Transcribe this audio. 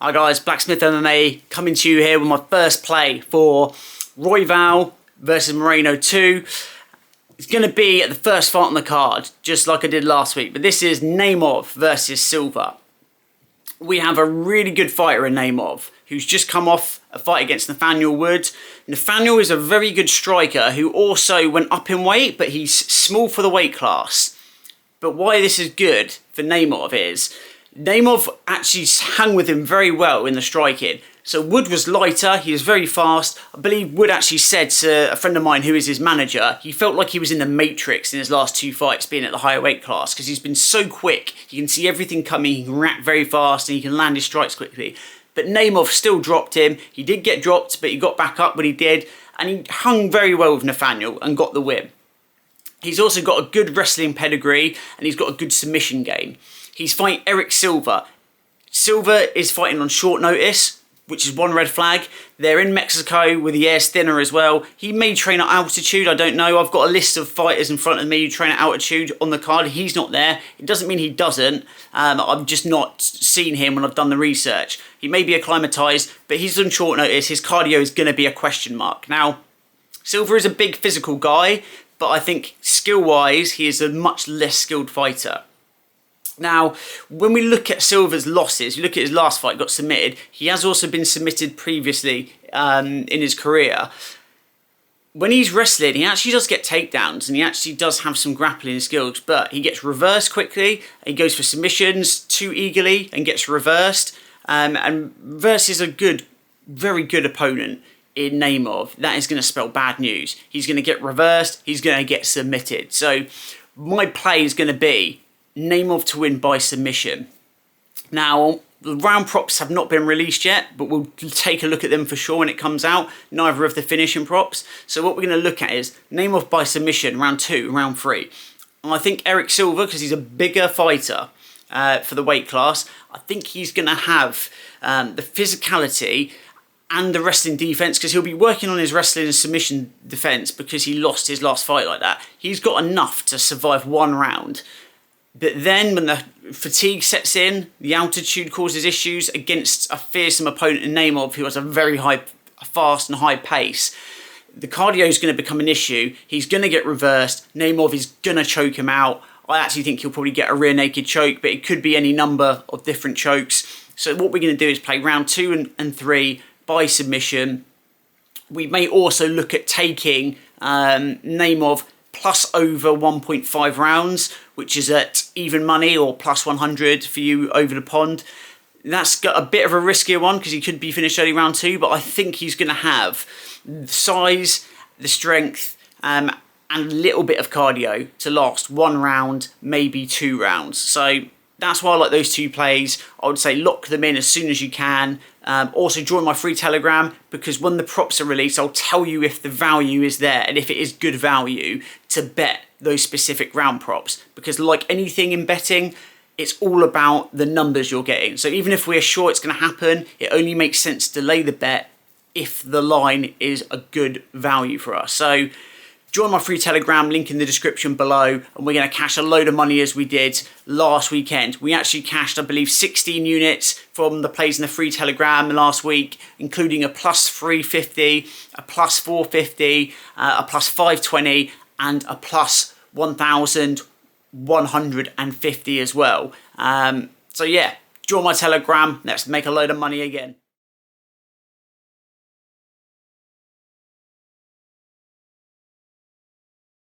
Hi guys, Blacksmith MMA coming to you here with my first play for Royval versus Moreno 2. It's going to be at the first fight on the card, just like I did last week, but this is Naimov versus Silva. We have a really good fighter in Naimov, who's just come off a fight against Nathaniel Wood. Nathaniel is a very good striker who also went up in weight, but he's small for the weight class. But why this is good for Naimov is Naimov actually hung with him very well in the striking. So Wood was lighter, he was very fast. I believe Wood actually said to a friend of mine who is his manager, he felt like he was in the Matrix in his last two fights being at the higher weight class because he's been so quick. You can see everything coming, he can react very fast and he can land his strikes quickly. But Naimov still dropped him. He did get dropped, but he got back up when he did. And he hung very well with Nathaniel and got the win. He's also got a good wrestling pedigree and he's got a good submission game. He's fighting Eric Silva. Silva is fighting on short notice, which is one red flag. They're in Mexico with the air's thinner as well. He may train at altitude, I don't know. I've got a list of fighters in front of me who train at altitude on the card. He's not there. It doesn't mean he doesn't. I've just not seen him when I've done the research. He may be acclimatized, but he's on short notice. His cardio is going to be a question mark. Now, Silva is a big physical guy, but I think skill-wise, he is a much less skilled fighter. Now, when we look at Silva's losses, you look at his last fight, got submitted. He has also been submitted previously in his career. When he's wrestling, he actually does get takedowns and he actually does have some grappling skills, but he gets reversed quickly. He goes for submissions too eagerly and gets reversed. And versus a good, very good opponent in Naimov, that is going to spell bad news. He's going to get reversed. He's going to get submitted. So my play is going to be Naimov to win by submission. Now, the round props have not been released yet, but we'll take a look at them for sure when it comes out. Neither of the finishing props. So what we're going to look at is Naimov by submission, round 2, round 3. And I think Eric Silva, because he's a bigger fighter for the weight class, I think he's going to have the physicality and the wrestling defense, because he'll be working on his wrestling and submission defense because he lost his last fight like that. He's got enough to survive one round. But then when the fatigue sets in, the altitude causes issues against a fearsome opponent in Naimov who has a very fast and high pace. The cardio is going to become an issue. He's going to get reversed. Naimov is going to choke him out. I actually think he'll probably get a rear naked choke, but it could be any number of different chokes. So what we're going to do is play round 2 and 3 by submission. We may also look at taking Naimov plus over 1.5 rounds, which is at even money, or plus 100 for you over the pond. That's got a bit of a riskier one because he could be finished early round 2, but I think he's going to have the size, the strength, and a little bit of cardio to last 1 round, maybe 2 rounds. So that's why I like those two plays. I would say lock them in as soon as you can. Also join my free Telegram, because when the props are released, I'll tell you if the value is there and if it is good value to bet those specific round props. Because like anything in betting, it's all about the numbers you're getting. So even if we're sure it's going to happen, it only makes sense to lay the bet if the line is a good value for us. So join my free Telegram, link in the description below, and we're going to cash a load of money as we did last weekend. We actually cashed, I believe, 16 units from the plays in the free Telegram last week, including a plus 350, a plus 450, a plus 520, and a plus 1,150 as well. So yeah, join my Telegram. Let's make a load of money again.